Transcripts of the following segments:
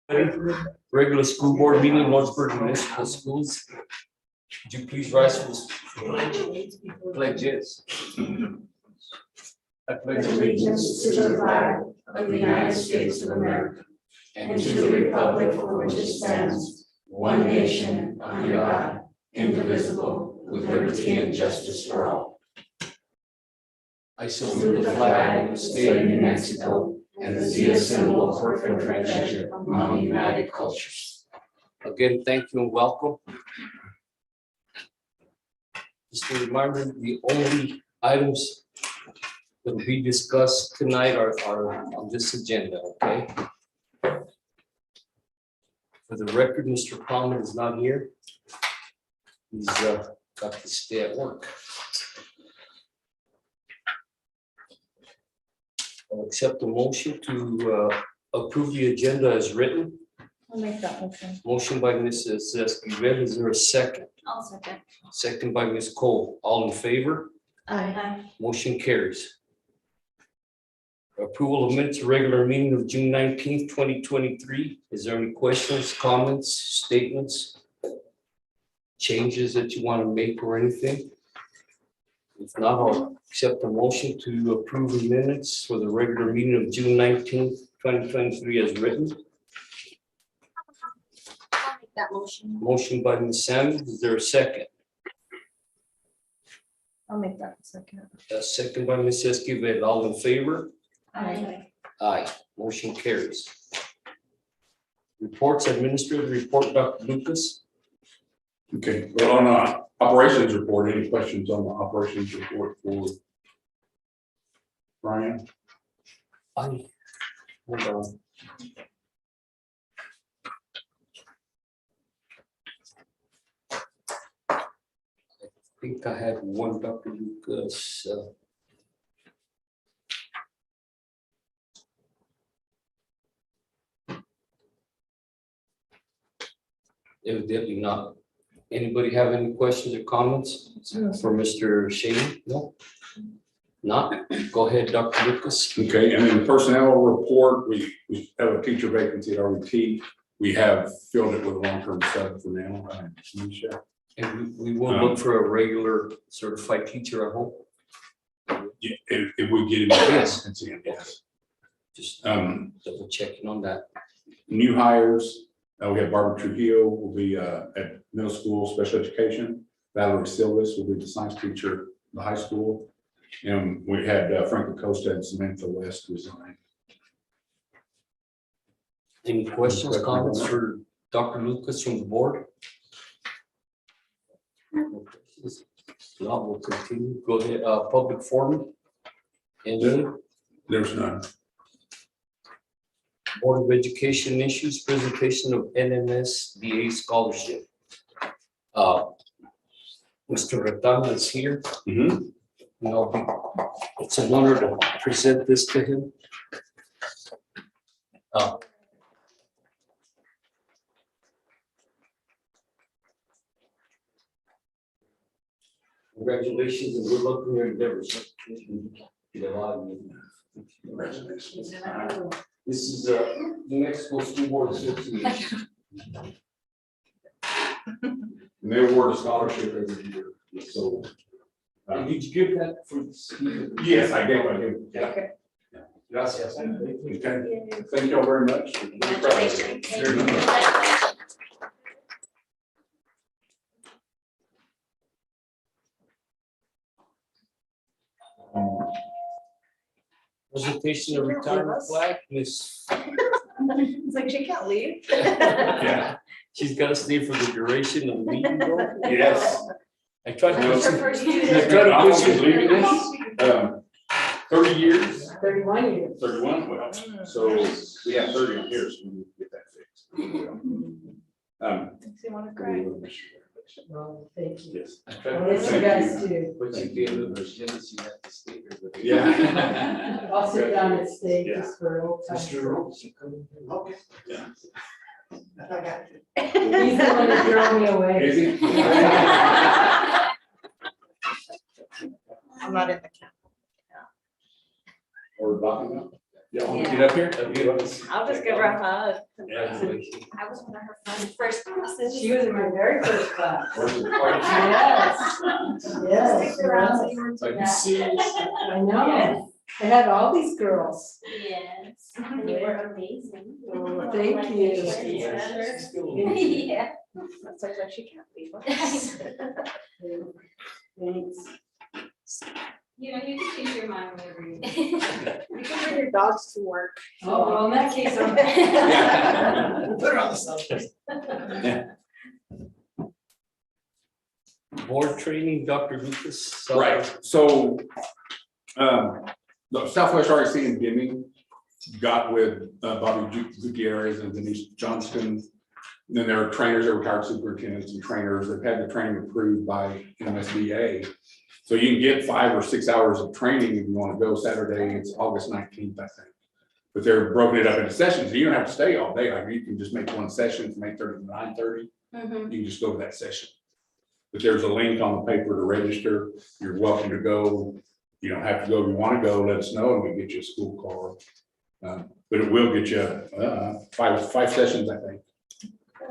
Regular school board meeting, Lordsburg Municipal Schools. Would you please rise for this pledges? I pledge Allegiance to the flag of the United States of America and to the republic for which it stands, one nation, under God, indivisible, with liberty and justice for all. I salute the flag of the state of New Mexico and the symbol of perfect friendship among united cultures. Again, thank you and welcome. Just a reminder, the only items that will be discussed tonight are on this agenda, okay? For the record, Mr. Palmer is not here. He's got to stay at work. I'll accept the motion to approve the agenda as written. I'll make that motion. Motion by Mrs. Esquivel. Is there a second? I'll second. Second by Ms. Cole. All in favor? Aye. Motion carries. Approval of minutes of regular meeting of June 19th, 2023. Is there any questions, comments, statements, changes that you want to make or anything? If not, I'll accept the motion to approve the minutes for the regular meeting of June 19th, 2023 as written. I'll make that motion. Motion by Ms. Salmon. Is there a second? I'll make that second. A second by Ms. Esquivel. All in favor? Aye. Aye. Motion carries. Reports, administrative report, Dr. Lucas. Okay, well, on operations report, any questions on the operations report for Brian? Hold on. I think I had one, Dr. Lucas. Evidently not. Anybody have any questions or comments for Mr. Shady? No? Not? Go ahead, Dr. Lucas. Okay, and then the personnel report, we have a teacher vacancy at RET. We have filled it with a long-term sub for now. Nisha. And we will look for a regular certified teacher, I hope. Yeah, if we get it. Yes. Yes. Just double checking on that. New hires, we have Barbara Trujillo will be at middle school special education. Valerie Silvas will be the science teacher at the high school. And we had Frank Acosta and Samantha West resign. Any questions, comments for Dr. Lucas from the board? No, we'll continue. Go ahead, public forum. Any There's none. Board of Education issues, presentation of NMSDA scholarship. Mr. Ratana is here. Mm-hmm. And it's an honor to present this to him. Congratulations and good luck in your endeavors. Congratulations. This is New Mexico School Board Association. And they award a scholarship every year. So. Did you give that for? Yes, I gave. Yeah. Okay. Gracias. Okay. Thank you all very much. Congratulations. Very much. Presentation of retirement flag, Miss. It's like she can't leave. Yeah. She's got to stay for the duration of the meeting, though. Yes. I tried to. It's her push first you- year. I tried to I'm push only you. leaving this, 30 years, 31 years. 31, well, so we have 30 on here, so we need to get that fixed. Makes you want to cry. Well, thank you. Yes. I tried Well, to yes, push you you. guys do. But you gave them the jealousy, you have to stay here. Yeah. I'll sit down and stay Yeah. just for old time's Mr. sake. Rose, you come in. Okay. Yeah. He's the one that drove me away. Is he? I'm not in the camp. Or blocking up? Y'all want to get up here? I'll just give her a hug. Congratulations. I was one of her first classes. She was in my very first class. Yes. Yes. Stick around so Yes. you weren't too Like, bad. see, I know. I had all these girls. Yes, and you were amazing. Oh, thank you. Yeah. That's like she can't be. Thanks. You know, you can change your mind whenever you. You can bring your dogs to work. Oh, well, in that case, I'm. Put her on the subject. Board training, Dr. Lucas. right, so, the Southwest RIC in Deming got with Bobby Gutierrez and Denise Johnston. And then there are trainers, there are retired superintendents and trainers that had the training approved by MSBA. So you can get 5 or 6 hours of training if you want to go. Saturday, it's August 19th, I think. But they're broken it up into sessions. So you don't have to stay all day. Like, you can just make one session from 8:30 to 9:30. Mhm. You can just go to that session. But there's a link on the paper to register. You're welcome to go. You don't have to go. If you want to go, let us know and we get you a school car. But it will get you five sessions, I think.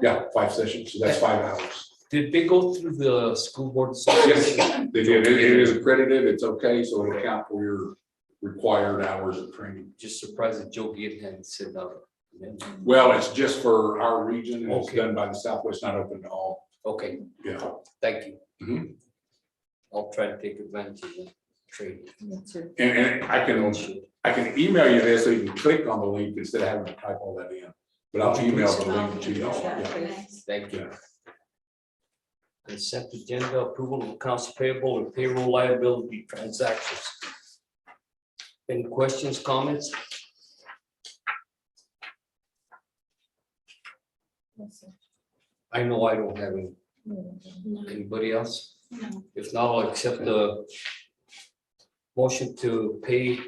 Yeah, 5 sessions. So that's 5 hours. Did they go through the school board? Yes, they did. It is accredited. It's okay. So it'll count for your required hours of training. Just surprised that Joe Gideon hadn't said that. Well, it's just for our region and it's Okay. done by the Southwest, not open to all. Okay, Yeah. thank you. Mhm. I'll try to take advantage of the training. And I can email you this so you can click on the link instead of having to type all that in. But I'll email the link to you. Yeah. Thank you. Yeah. Consent agenda, approval of accounts payable and payroll liability transactions. Any questions, comments? I know I don't have any. Anybody else? No. If not, I'll accept the motion to pay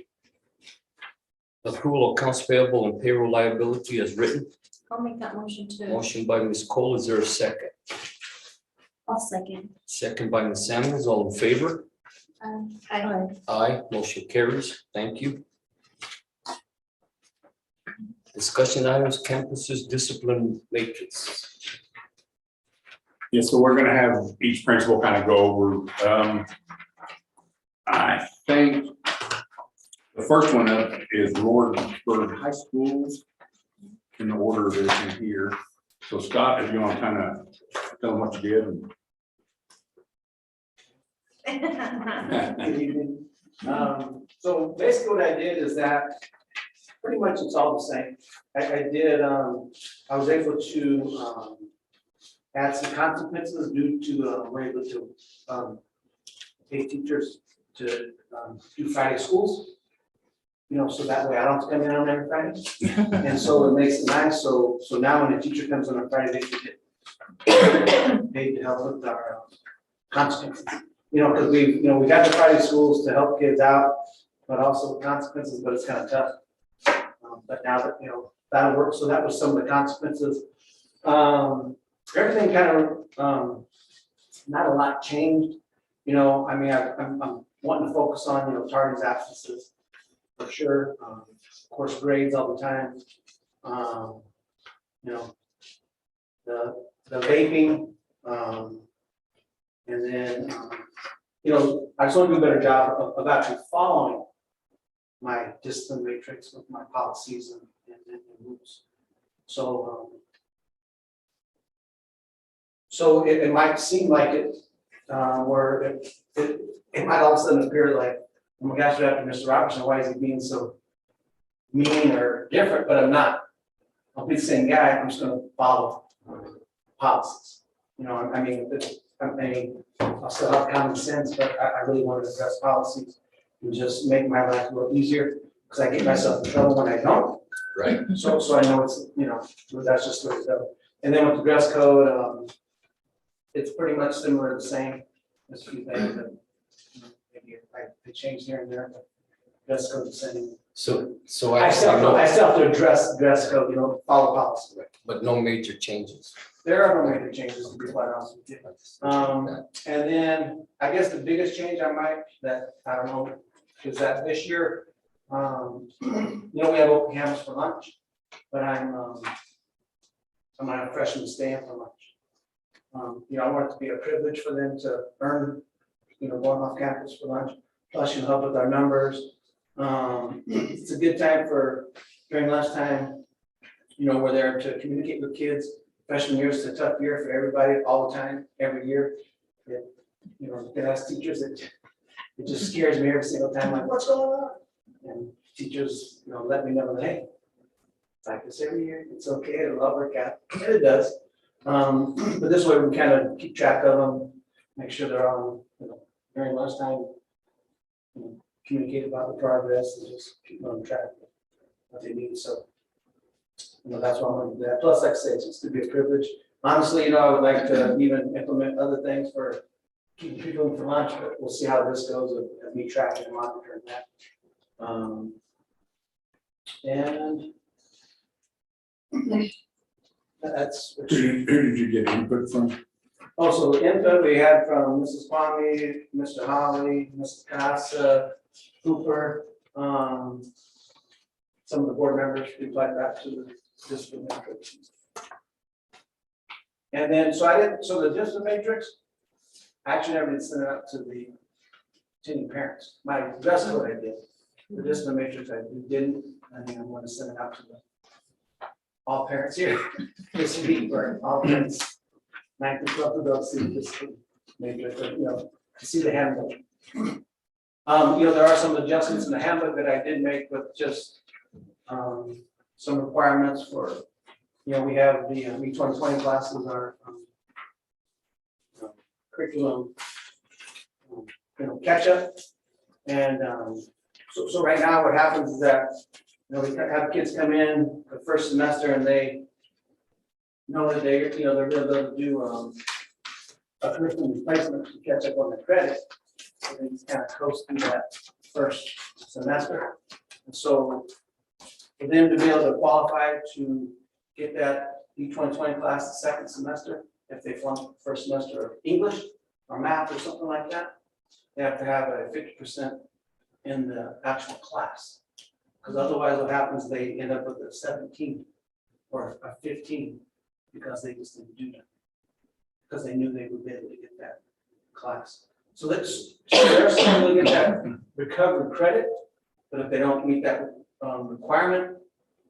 approval of accounts payable and payroll liability as written. I'll make that motion too. Motion by Ms. Cole, is there a second? I'll second. Second by Ms. Samuels, all in favor? I. Aye, motion carries. Thank you. Discussion items, campuses, discipline matrix. Yeah, so we're gonna have each principal kind of go over, I think the first one up is Lordsburg High Schools in the order of this in here. So Scott, if you want to kind of tell them what you did. Good evening. So basically what I did is that pretty much it's all the same. I was able to add some consequences due to, we're able to pay teachers to do Friday schools. You know, so that way I don't have to come in on every Friday. And so it makes it nice. So now when a teacher comes on a Friday, they should get paid to help with our consequences. You know, because we got the Friday schools to help kids out, but also consequences, but it's kind of tough. But now that, that'll work. So that was some of the consequences. Everything kind of, not a lot changed. I mean, I'm wanting to focus on, tardies, absences for sure. Of course, grades all the time. The vaping, and then, I just want to do a better job of actually following my discipline matrix with my policies and rules. So it might seem like it, where it might all of a sudden appear like, oh my gosh, after Mr. Robertson, why is he being so mean or different? But I'm not. I'll be the same guy. I'm just going to follow policies. I'll still have common sense, but I really want to address policies and just make my life a little easier because I get myself in trouble when I don't. Right. So I know it's, that's just the way it goes. And then with the dress code, it's pretty much similar, the same. There's a few things that maybe I changed here and there, but dress code the same. So I still have to address dress code, follow policy. but no major changes. There are no major changes, to be quite honest with you. And then I guess the biggest change that I don't know, is that this year, You know, we have open campus for lunch, but I'm gonna have freshmen staying for lunch. You know, I want it to be a privilege for them to earn, you know, going off campus for lunch, plus you help with our numbers. It's a good time for, during lunchtime, you know, we're there to communicate with kids. Freshman year is a tough year for everybody, all the time, every year. You know, the us teachers, it just scares me every single time, like, what's going on? And teachers, you know, let me know that, hey, it's like this every year, it's okay, it'll all work out, and it does. But this way we kind of keep track of them, make sure they're on, you know, during lunchtime, you know, communicate about the progress and just keep on track of what they need, so. You know, that's why I'm gonna do that, plus, like I said, it's just to be a privilege. Honestly, you know, I would like to even implement other things for keeping people in for lunch, but we'll see how this goes with me tracking and monitoring that. And that's. Who did you get input from? Also, input we had from Mrs. Kwame, Mr. Holly, Mr. Casa, Cooper, some of the board members replied back to the district matrix. And then, so the district matrix, I actually never did send it out to the attending parents. That's what I did. The district matrix, I didn't, I mean, I'm going to send it out to all parents here this week, or all parents. 9 to 12 adults see this matrix, you know, to see the handbook. You know, there are some adjustments in the handbook that I did make with just some requirements for, you know, we have the Me2020 classes are curriculum, you know, catch up. And so right now what happens is that, you know, we have kids come in the first semester and they know that they, you know, they're going to do a curriculum replacement to catch up on the credit. So they just kind of coast through that first semester. And so for them to be able to qualify to get that E2020 class the second semester, if they flunk the first semester of English or math or something like that, they have to have a 50% in the actual class. Because otherwise what happens, they end up with a 17 or a 15 because they just didn't do that. Because they knew they would be able to get that class. So they're still going to get that recovered credit, but if they don't meet that requirement,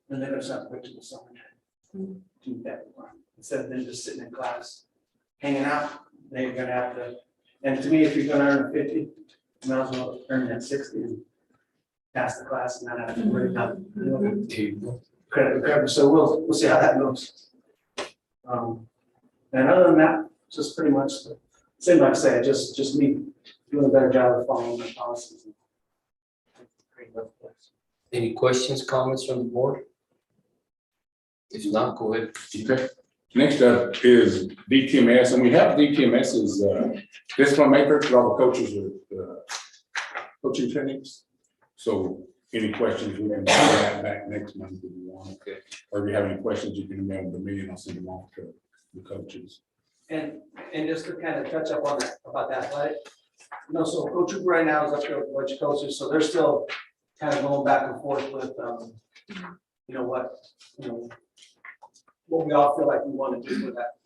then they're going to have to wait till the summertime to meet that requirement. Instead of them just sitting in class, hanging out, they're going to have to. And to me, if you're going to earn 50, you might as well earn that 60 and pass the class and not have to worry about credit recovery. So we'll see how that goes. And other than that, just pretty much the same. Like I said, just me doing a better job of following the policies. Any questions, comments from the board? If not, go ahead. Okay. Next up is DTMS, and we have DTMS's discipline matrix for all the coaches with coaching techniques. So any questions, we can bring that back next month if you want. Okay. Or if you have any questions, you can email them to me and I'll send them off to the coaches. And just to kind of touch up on that about the athletic, you know, so Coach Hooper right now is up there with a bunch of coaches, so they're still kind of going back and forth with, you know, what we all feel like we want to do with that,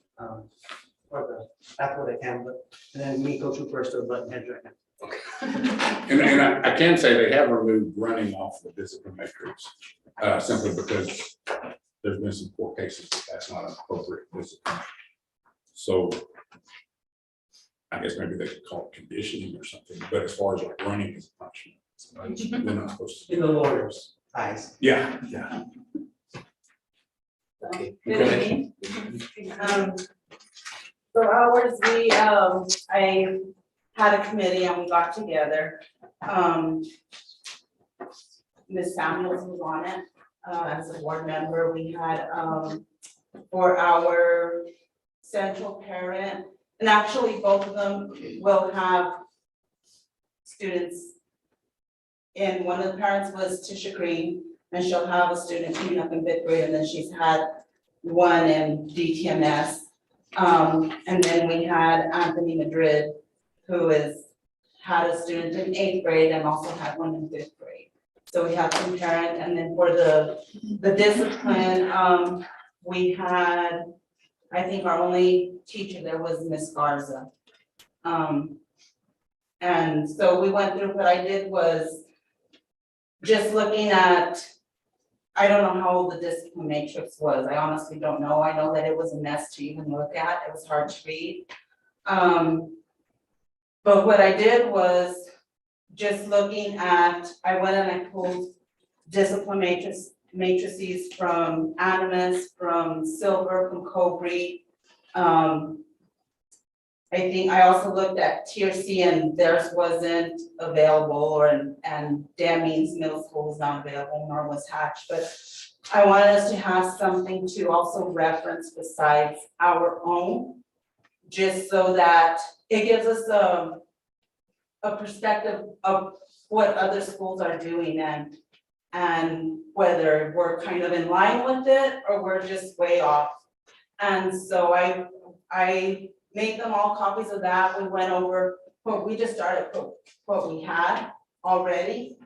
for the athletic handbook. And then me, Coach Hooper, are still button heads right now. And I can say they have removed running off the discipline matrix, simply because there's been some court cases that that's not an appropriate discipline. So I guess maybe they could call it conditioning or something, but as far as like running is a punishment, they're not supposed to. In the lawyer's eyes. Yeah. Okay. Good evening. For ours, I had a committee and we got together. Ms. Samuels was on it as a board member. We had for our central parent, and actually both of them will have students. And one of the parents was Tisha Green, and she'll have a student coming up in 5th grade, and then she's had one in DTMS. And then we had Anthony Madrid, who had a student in 8th grade and also had one in 5th grade. So we had some parent, and then for the discipline, we had, I think our only teacher there was Miss Garza. And so we went through, what I did was just looking at, I don't know how old the discipline matrix was, I honestly don't know, I know that it was a mess to even look at, it was hard to read. But what I did was just looking at, I went and I pulled discipline matrices from Animus, from Silver, from Cobri. I think I also looked at Tier C and theirs wasn't available, and Demings Middle School was not available, nor was Hatch, but I wanted us to have something to also reference besides our own, just so that it gives us a perspective of what other schools are doing and whether we're kind of in line with it or we're just way off. And so I made them all copies of that. We went over what we just started, what we had already.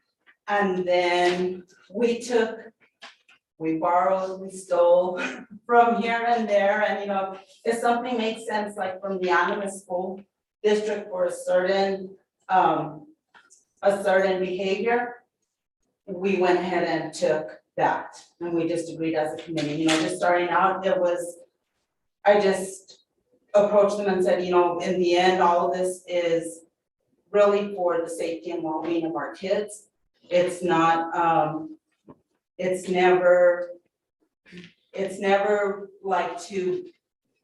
And then we borrowed, we stole from here and there. And, you know, if something makes sense, like from the Animus School District for a certain behavior, we went ahead and took that. And we just agreed as a committee, you know, just starting out, I just approached them and said, you know, in the end, all of this is really for the safety and well-being of our kids. It's not, it's never like to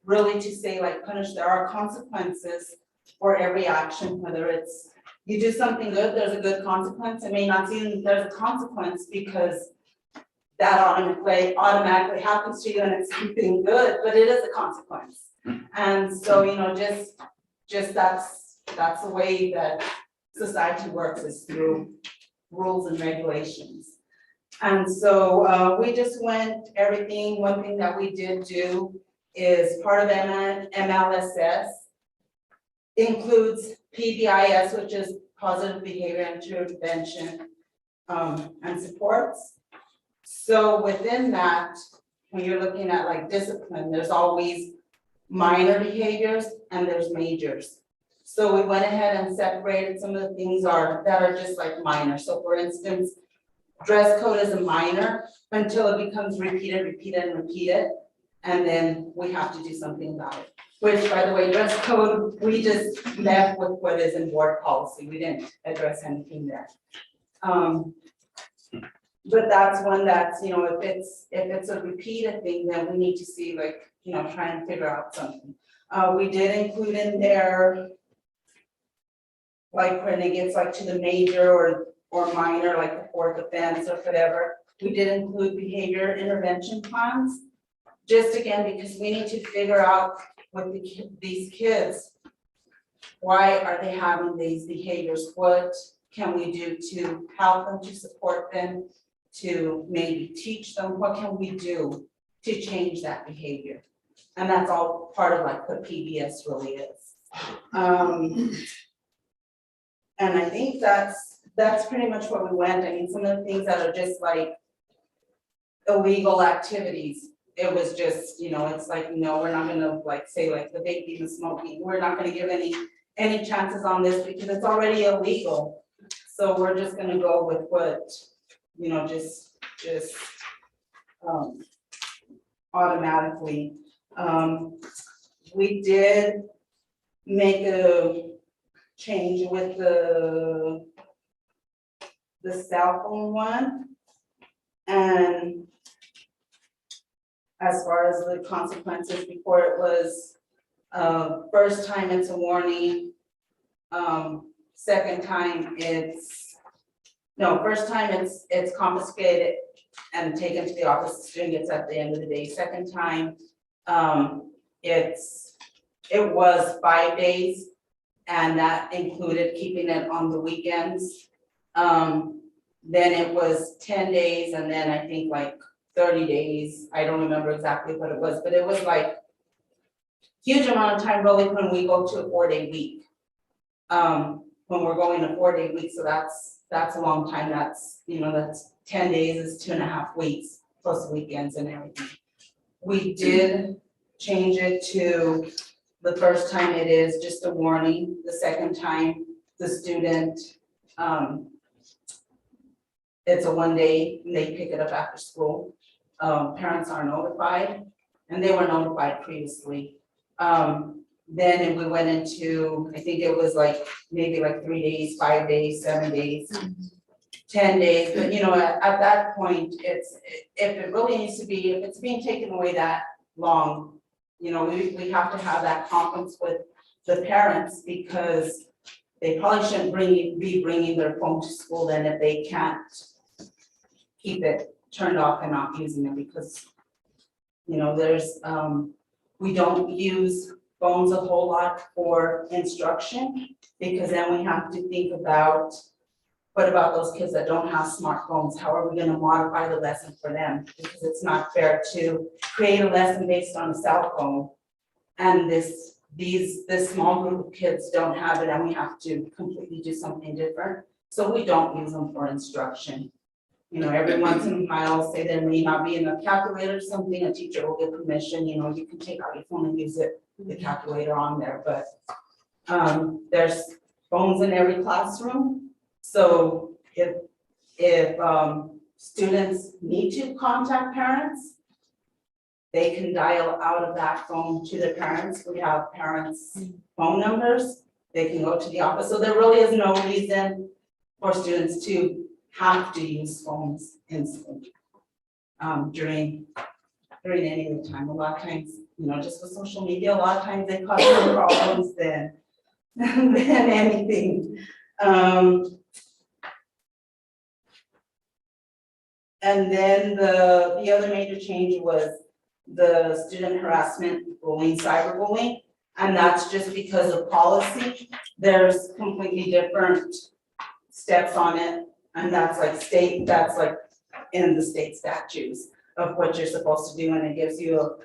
really to say like punish. There are consequences for every action, whether it's you do something good, there's a good consequence. It may not seem there's a consequence because that automatically happens to you and it's something good, but it is a consequence. And so, you know, just that's the way that society works, is through rules and regulations. And so we just went everything. One thing that we did do is part of MLSS includes PBIS, which is positive behavior intervention and supports. So within that, when you're looking at like discipline, there's always minor behaviors and there's majors. So we went ahead and separated some of the things that are just like minor. So for instance, dress code is a minor until it becomes repeated, and then we have to do something about it. Which, by the way, dress code, we just left with what is in board policy. We didn't address anything there. But that's one that's, you know, if it's a repeated thing, then we need to see, like, you know, try and figure out something. We did include in there, like when it gets like to the major or minor, like the fourth offense or whatever, we did include behavior intervention plans. Just again, because we need to figure out with these kids, why are they having these behaviors? What can we do to help them, to support them, to maybe teach them? What can we do to change that behavior? And that's all part of like what PBS really is. And I think that's pretty much what we went. I mean, some of the things that are just like illegal activities, it was just, you know, it's like, no, we're not gonna like say like the vaping and smoking, we're not gonna give any chances on this because it's already illegal. So we're just gonna go with what, you know, just automatically. We did make a change with the cell phone one. And as far as the consequences, before it was, first time it's a warning, second time first time it's confiscated and taken to the office, the student gets at the end of the day. Second time, it was 5 days, and that included keeping it on the weekends. Then it was 10 days, and then I think like 30 days. I don't remember exactly what it was, but it was like huge amount of time really when we go to a 4-day week. When we're going a 4-day week, so that's that's a long time, that's, that's 10 days is 2.5 weeks, plus weekends and everything. We did change it to, the first time it is just a warning, the second time, the student, it's a 1 day, and they pick it up after school. Parents are notified, and they were notified previously. Then we went into, I think it was like, maybe like 3 days, 5 days, 7 days, 10 days, but at that point, if it really needs to be, if it's being taken away that long, we have to have that conference with the parents, because they probably shouldn't be bringing their phone to school then if they can't keep it turned off and not using it, because, there's, we don't use phones a whole lot for instruction, because then we have to think about, what about those kids that don't have smartphones? How are we gonna modify the lesson for them? Because it's not fair to create a lesson based on a cell phone, and this small group of kids don't have it, and we have to completely do something different. So we don't use them for instruction. Every once in a while, say there may not be in a calculator or something, a teacher will give permission, you can take out your phone and use it, the calculator on there, but there's phones in every classroom. So if students need to contact parents, they can dial out of that phone to their parents. We have parents' phone numbers. They can go to the office. So there really is no reason for students to have to use phones in school during any of the time. A lot of times, just with social media, a lot of times they cause more problems than anything. And then the other major change was the student harassment, bullying, cyberbullying, and that's just because of policy. There's completely different steps on it, and that's like in the state statutes of what you're supposed to do, and it gives you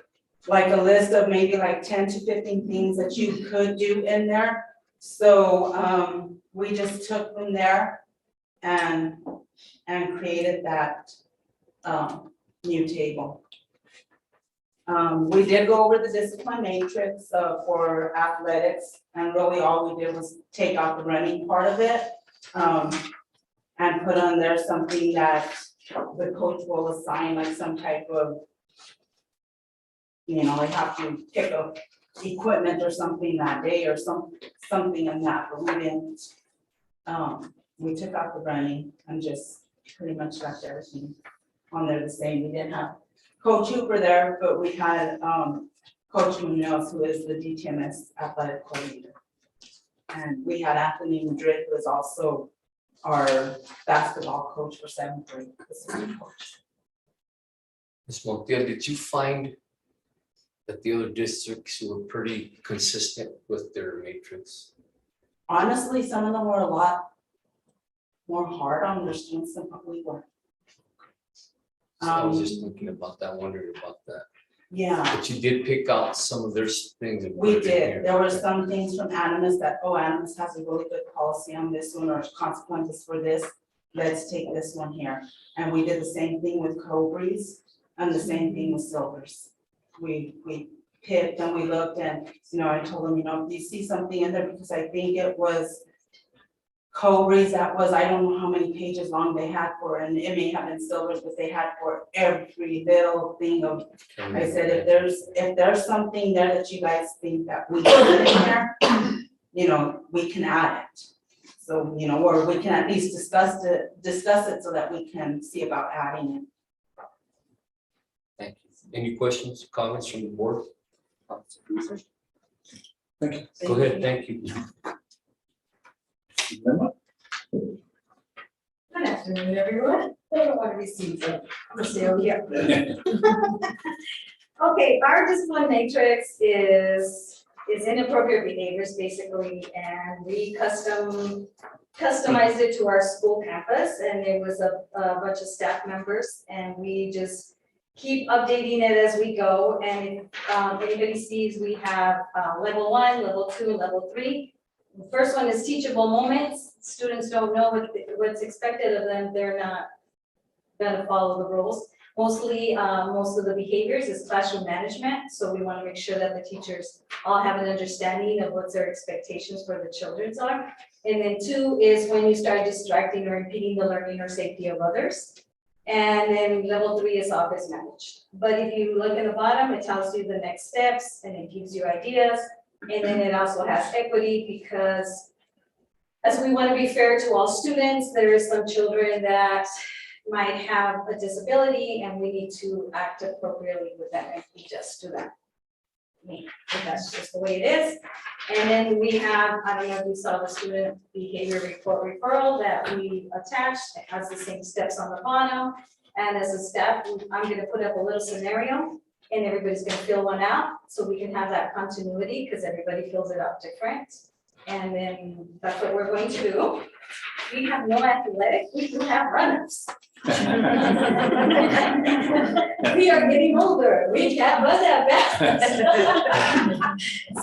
a list of maybe like 10 to 15 things that you could do in there. So we just took from there and created that new table. We did go over the discipline matrix for athletics, and really all we did was take out the running part of it and put on there something that the coach will assign, like some type of, they have to pick up equipment or something that day or something in that, but we didn't. We took out the running and just pretty much left everything on there the same. We didn't have Coach Hooper there, but we had Coach Munoz, who is the DTMS athletic coordinator. And we had Anthony Madrid, who is also our basketball coach for 7th grade, assistant coach. Ms. Montiel, did you find that the other districts were pretty consistent with their matrix? Honestly, some of them were a lot more hard on their students than what we were. So I was just thinking about that, wondering about that. Yeah. But you did pick out some of their things. And We put it in here. did. There were some things from Animus that, Animus has a really good policy on this one, or consequences for this. Let's take this one here. And we did the same thing with Cobries and the same thing with Silvers. We picked and we looked, and I told them, if you see something in there, because I think it was Cobries that was, I don't know how many pages long they had for, and it may have been Silvers, but they had for every little thing of. I said, if there's something there that you guys think that we can put in there, we can add it. So, or we can at least discuss it so that we can see about adding it. Thank you. Any questions, comments from the board? Thank you. Go ahead, thank you. Good afternoon, everyone. I don't want to be seated. I'm still here. Okay, our discipline matrix is inappropriate behaviors basically, and we customized it to our school campus, and it was a bunch of staff members, and we just keep updating it as we go. And if anybody sees, we have level 1, level 2, level 3. The first one is teachable moments. students don't know what's expected of them, they're not gonna follow the rules. Mostly, most of the behaviors is classroom management, so we wanna make sure that the teachers all have an understanding of what their expectations for the children's are. And then 2 is when you start distracting or impeding the learning or safety of others. And then level 3 is office managed. But if you look at the bottom, it tells you the next steps and it gives you ideas. And then it also has equity because as we want to be fair to all students, there is some children that might have a disability and we need to act appropriately with them and we just do that. That's just the way it is. And then we have, I don't know if you saw the student behavior report referral that we attached. It has the same steps on the bottom. And as a step, I'm gonna put up a little scenario and everybody's gonna fill one out so we can have that continuity because everybody fills it out different. And then that's what we're going to do. We have no athletic, we do have runners. We are getting older, we can't run that fast.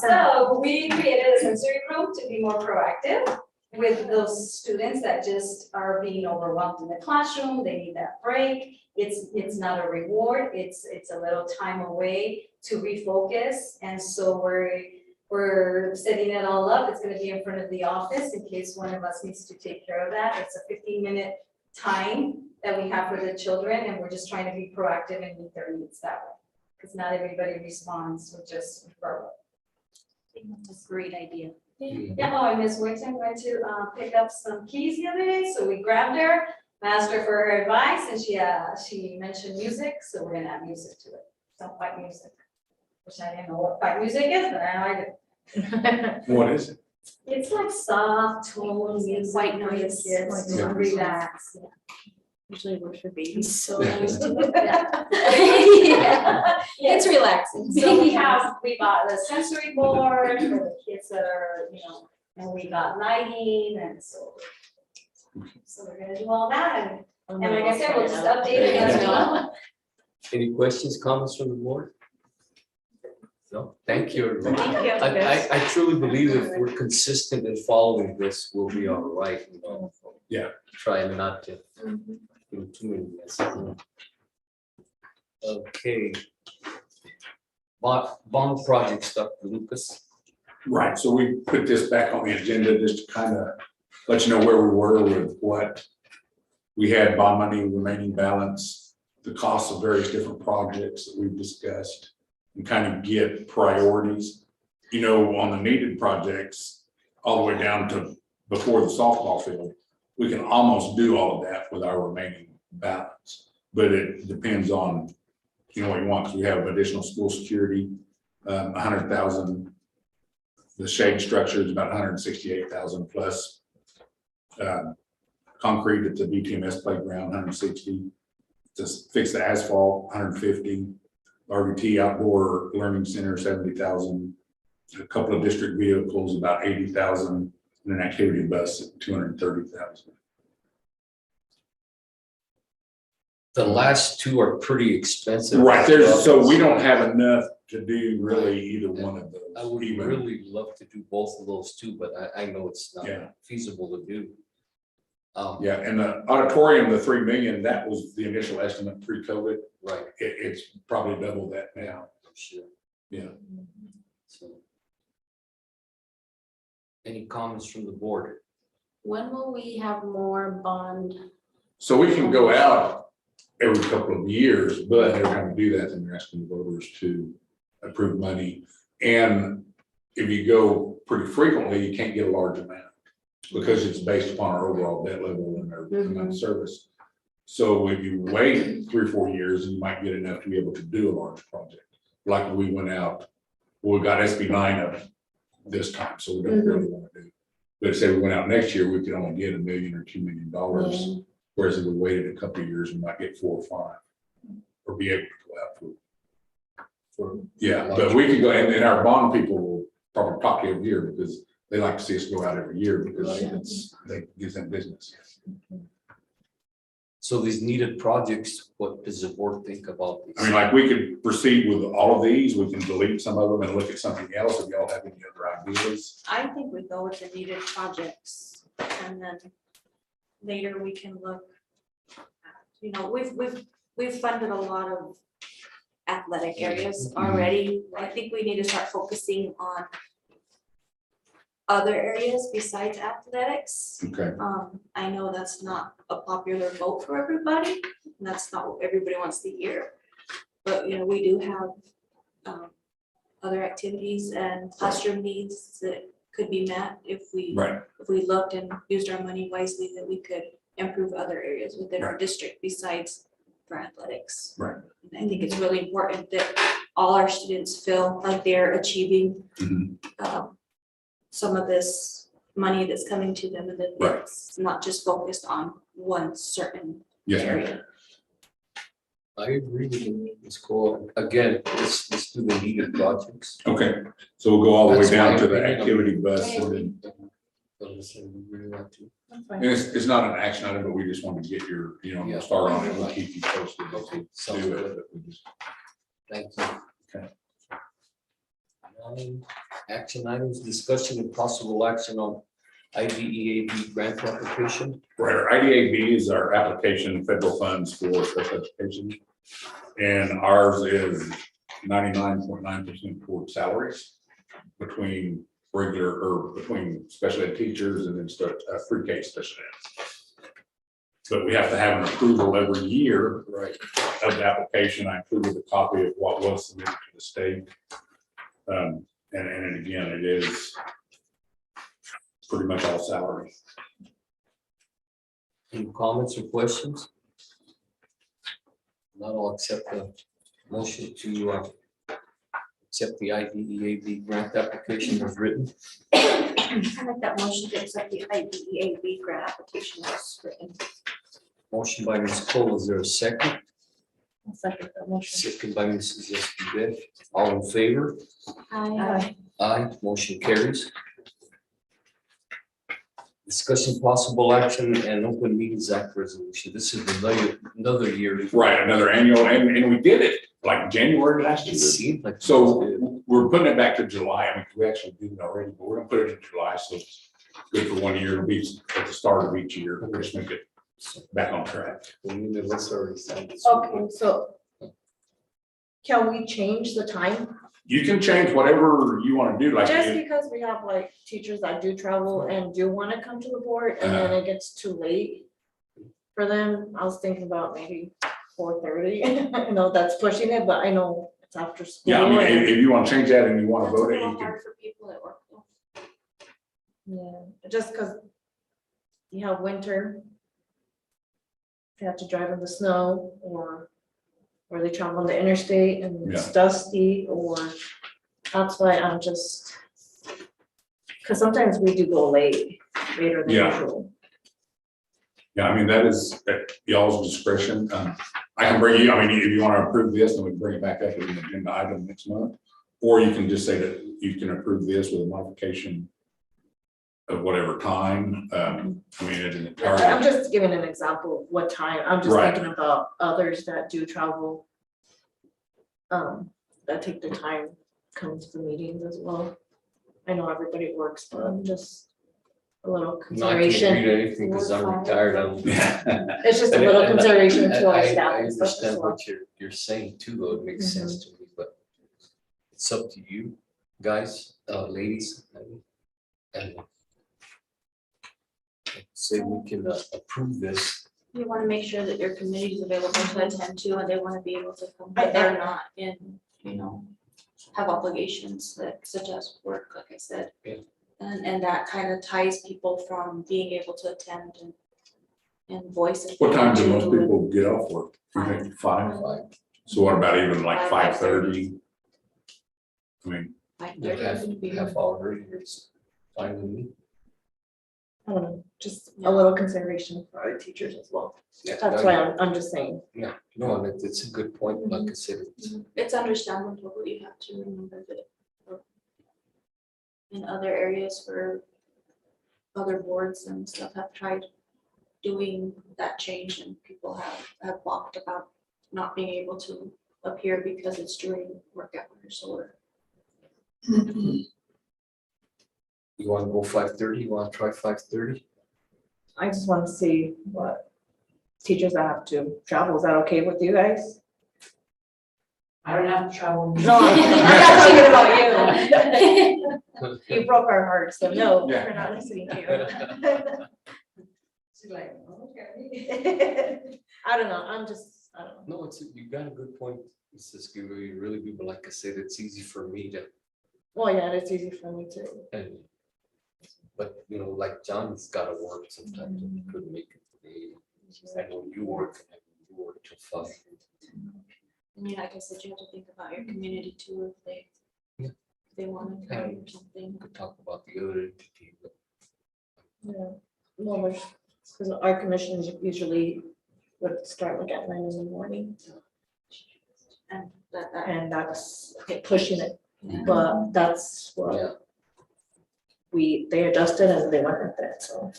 So we created a sensory room to be more proactive with those students that just are being overwhelmed in the classroom, they need that break. It's not a reward, it's a little time away to refocus. And so we're setting it all up. It's gonna be in front of the office in case one of us needs to take care of that. It's a 15-minute time that we have for the children, and we're just trying to be proactive and meet their needs that way. Because not everybody responds with just referral. That's a great idea. Yeah, oh, and Ms. Winton went to pick up some keys the other day, so we grabbed her, asked her for her advice, and she mentioned music, so we're gonna add music to it. Some white music, which I didn't know what white music is, but I like it. What is it? It's like soft tone music, White for the noise, kids white to noise. relax. Usually works for babies. So used to it, yeah. It's relaxing. So we bought the sensory board for the kids that are, and we got lighting and so we're gonna do all that and like I said, we'll just update it as we go. Any questions, comments from the board? No, thank you. everyone. Thank you. I truly believe if we're consistent in following this, we'll be all right. Yeah. Trying not to do too many messes. Okay. Bond project, Dr. Lucas. Right, so we put this back on the agenda just to kind of let you know where we were with what we had bond money, remaining balance, the costs of various different projects that we've discussed, and kind of get priorities. On the needed projects, all the way down to before the softball field, we can almost do all of that with our remaining balance. But it depends on, what you want, because we have additional school security, 100,000. The shade structure is about 168,000 plus concrete at the BTMS playground, 160. To fix the asphalt, 150. RVT outdoor learning center, 70,000. A couple of district vehicles, about 80,000, and an activity bus at 230,000. The last two are pretty expensive. Right, so we don't have enough to do really either one of those. I would even. really love to do both of those too, but I know it's not Yeah. feasible to do. Yeah, and the auditorium, the 3 million, that was the initial estimate pre-COVID. Right, It's probably double that now. I'm sure. Yeah. So. Any comments from the board? When will we have more bond? So we can go out every couple of years, but every time we do that, then you're asking the voters to approve money. And if you go pretty frequently, you can't get a large amount because it's based upon our overall debt level and our amount of service. So if you wait 3 or 4 years, you might get enough to be able to do a large project. Like we went out, we got SB9 up this time, so we don't really want to do. But say we went out next year, we could only get $1 million or $2 million. Whereas if we waited a couple of years, we might get 4 or 5, or be able to go out for yeah. But we can go, and our bond people will probably talk every year because they like to see us go out every year because they gives them business. So these needed projects, what does the board think about these? I mean, like we could proceed with all of these. We can delete some of them and look at something else. If y'all have any other ideas. I think we go with the needed projects. And then later we can look, we've funded a lot of athletic areas already. I think we need to start focusing on other areas besides athletics. Okay, I know that's not a popular vote for everybody, and that's not what everybody wants to hear. But, we do have other activities and classroom needs that could be met if we right, looked and used our money wisely, that we could improve other areas within our Right. district besides for athletics. right. And I think it's really important that all our students feel like they're achieving Mhm. some of this money that's coming to them, and that Right. it's not just focused on one certain Yes, ma'am. area. I agree with you, Ms. Cole. Again, let's do the needed projects. Okay, so we'll go all the way That's down my to the opinion. activity bus and then, Listen, we really want to. and it's not an action item, but we just want to get your, Yeah. start on it, we'll keep you posted. Okay, sounds Do good. it, but we just- Thank you. Okay. Action items, discussion and possible action on IDEAB grant application. Right, our IDAB is our application, federal funds for special education. And ours is 99.9% toward salaries between between special ed teachers and then pre-K special ed. But we have to have an approval every year Right. of the application. I included a copy of what was submitted to the state. And again, it is pretty much all salary. Any comments or questions? Not all accept the motion to accept the IDEAB grant application as written. I like that motion to accept the IDEAB grant application as written. Motion by Ms. Cole, is there a second? I'll second that motion. Second by Mrs. Escobedo. All in favor? Aye. Aye, motion carries. Discussion possible action and open meetings act resolution. This is another year. Right, another annual, and we did it like January last It year. seemed like. So we're putting it back to July. I mean, we actually did it already, but we're gonna put it in July, so it's good for 1 year. It'll be at the start of each year. We'll just make it back on track. We need to let's already sign this. Okay, so can we change the time? You can change whatever you want to do, like, Just because we have like teachers that do travel and do want to come to the board and then it gets too late for them. I was thinking about maybe 4:30. I know that's pushing it, but I know it's after school. yeah, I mean, and- if you want to change that and you want to That's a vote it, little you can. hard for people that work though. Yeah, just because you have winter. They have to drive in the snow or they travel on the interstate and it's dusty, or that's why I'm just. Because sometimes we do go later than Yeah. usual. Yeah, I mean, that is at y'all's discretion. I can bring you, I mean, if you want to approve this, then we can bring it back up as an agenda item next month. Or you can just say that you can approve this with a modification of whatever time. I mean, it is I'm entirely, just giving an example of what time, I'm just Right. thinking about others that do travel. That take the time, come to the meetings as well. I know everybody works, but I'm just a little No, I can't consideration, read anything because I'm retired. it's just a little consideration to our I staff and stuff as understand well. what you're saying too, though. It makes sense to me, but it's up to you, guys, ladies. And say we can approve this. You want to make sure that your committee is available to attend to, and they want to be able to come, I- but they're not have obligations that such as work, like I said. Yeah. And that kind of ties people from being able to attend and voice. if What they time want do most to, and people get off work? You think 5? So what about even like 5:30? I mean, 5:30 would be- Half hour, it's fine with me. I don't know, just a little consideration for our teachers as well. Yeah, That's why I'm just saying. Yeah, no, and it's a good point, like I said, it's. It's understandable, but you have to remember that in other areas where other boards and stuff have tried doing that change, and people have balked about not being able to appear because it's during work hours or. You wanna go 5:30, you wanna try 5:30? I just want to see what teachers that have to travel, is that okay with you guys? I don't have to travel. No, I'm not talking about you. You broke our hearts, so no, Yeah. we're not listening to you. She's like, okay. I don't know, I don't know. No, you got a good point, Mrs. Giver, you really do, but like I said, it's easy for me to, Well, yeah, it's easy for me too. and. But, you know, like John's gotta work sometimes, and he couldn't make it today. I know you work, and you work till 5. And yeah, like I said, you have to think about your community too, if they. Yeah. If they want to come or something. We could talk about the other entity, but Yeah, well, because our commissions usually would start like at 9 in the morning, And that, and that's pushing it, but that's yeah, what they adjusted and they went with it, so.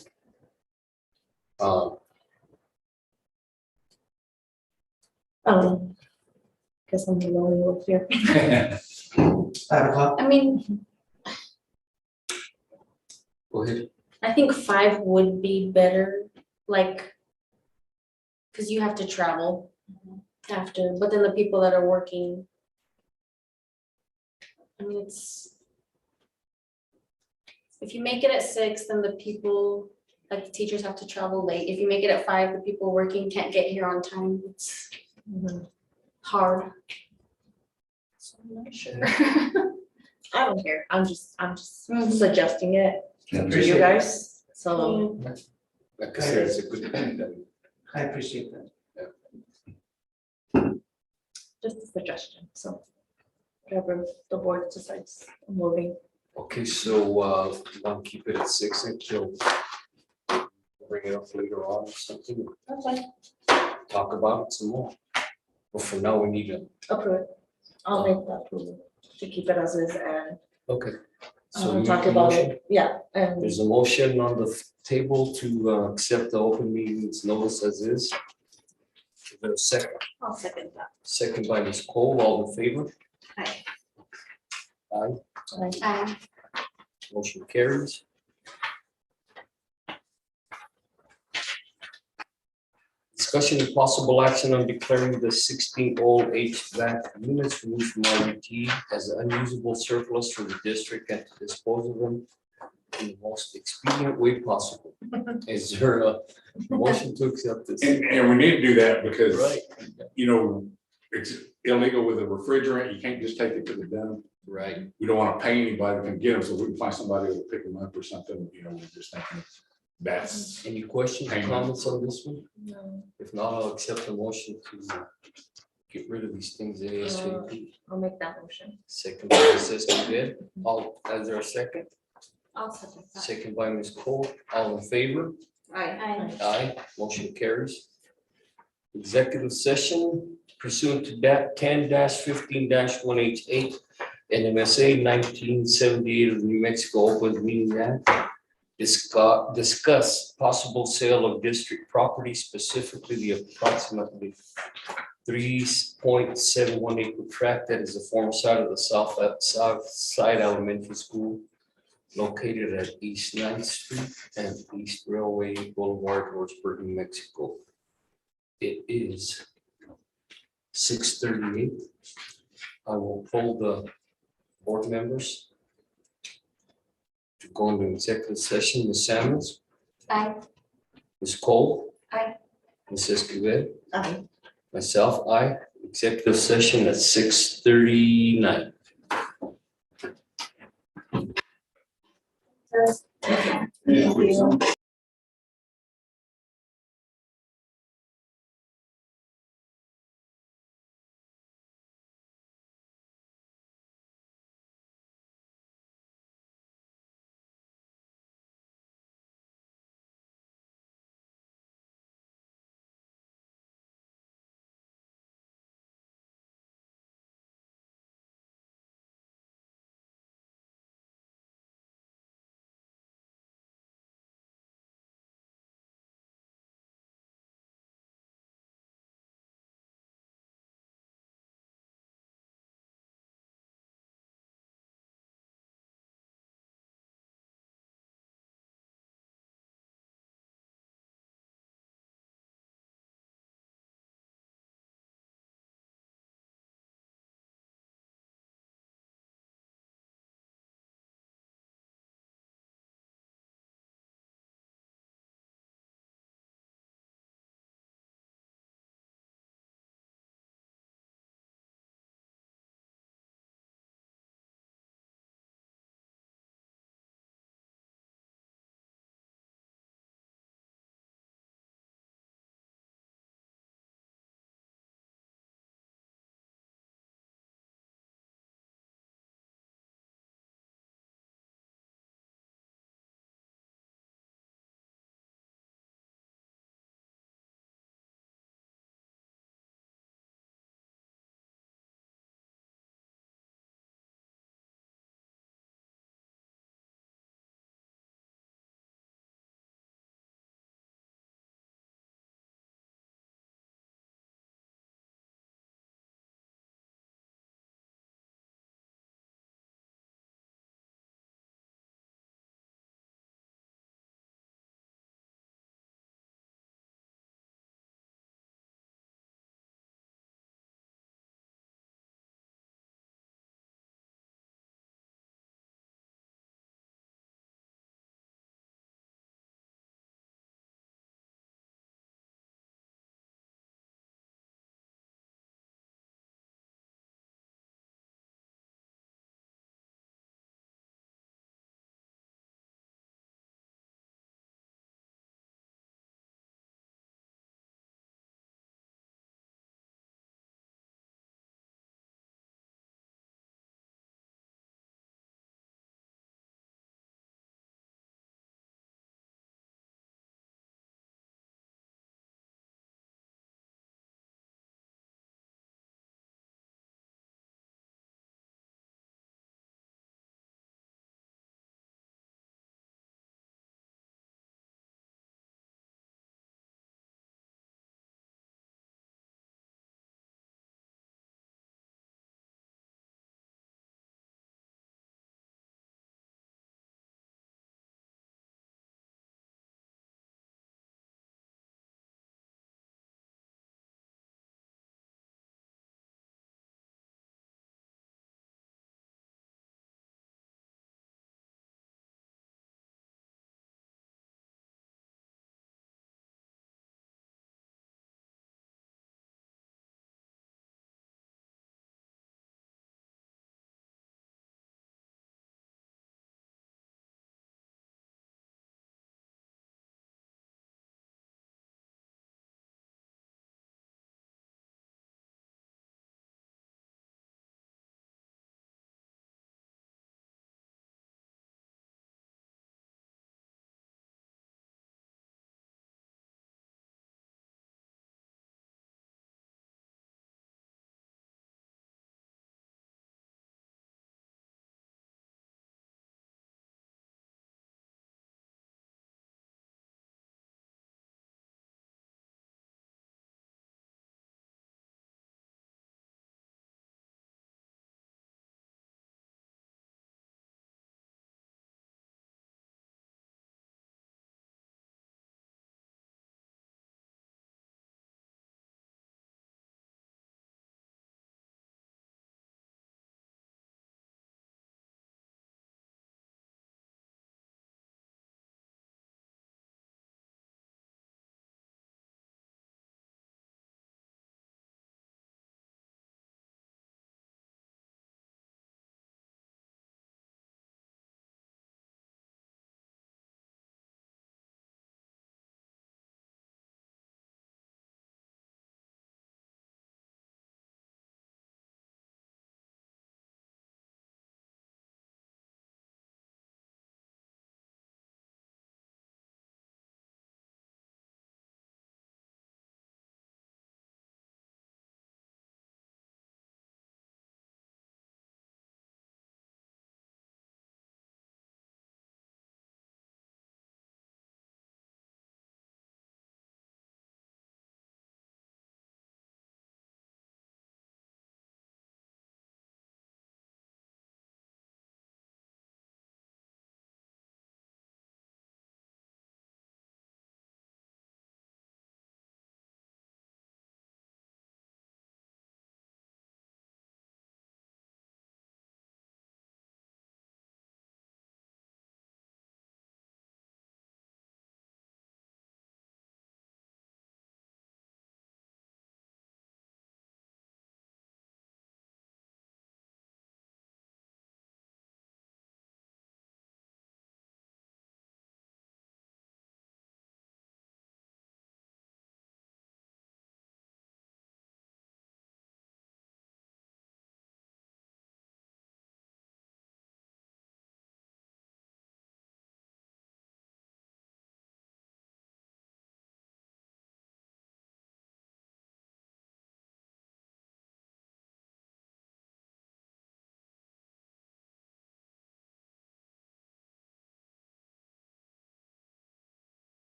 um, Guess I'm the only one here. 5 o'clock. I mean, go ahead. I think 5 would be better, like. Cause you have to travel after, but then the people that are working. I mean, if you make it at 6, then the people, like the teachers have to travel late. If you make it at 5, the people working can't get here on time. It's hard. So I'm not sure. I don't care, I'm just suggesting it to you Appreciate it. guys, so. Like I said, it's a good point, and I appreciate that. Just a suggestion, so. Whatever the board decides, I'm moving. okay, so, you want to keep it at 6 until bring it up later on or something, Okay. talk about it some more. But for now, we need to, Approve it. I'll make that approval to keep it as is and okay. So you talk make a about motion? it, yeah, and There's a motion on the table to accept the open meetings notice as is. Is there a second? I'll second that. Second by Ms. Cole, all in favor? Aye. Aye, motion carries. Discussion and possible action on declaring the 16 old HVAC units removed from RUT as unusable surplus for the district and to dispose of them in the most expedient way possible. Is there a motion to accept this? And we need to do that because, Right, you know, it's illegal with a refrigerant. You can't just take it to the dump. right. We don't want to pay anybody that can get them, so we can find somebody who will pick them up or something, you know, we're just thinking that's. Any questions or comments on this one? no, If not, I'll accept the motion to get rid of these things ASAP. I'll make that motion. Second by Mrs. Escobedo. All, is there a second? I'll second that. Second by Ms. Cole. All in favor? Aye. Aye, motion carries. Executive session pursuant to that 10-15-1H8 NMSA 1978 of the New Mexico Open Meeting Act. Discuss possible sale of district property, specifically the approximately 3.71 acre tract that is the former site of the South Side Elementary School located at East 9th Street and East Railway Boulevard, Lordsburg, New Mexico. It is 6:38. I will poll the board members to go into executive session. Ms. Samuels, Aye. Ms. Cole. Aye. Ms. Escobedo, Aye. myself, aye. Executive session at 6:39. Thank you.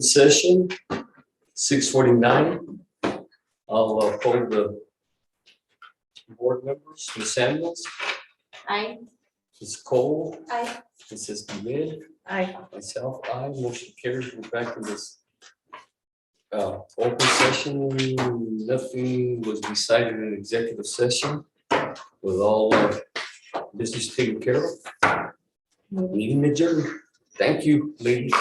Session, 6:49. I'll poll the board members, Ms. Samuels, I, Ms. Cole, Aye. Mrs. Smith, I, myself, I motion carries. We're back in this open session. Nothing was decided in executive session with all business taken care of. Meeting adjourned. Thank you, ladies.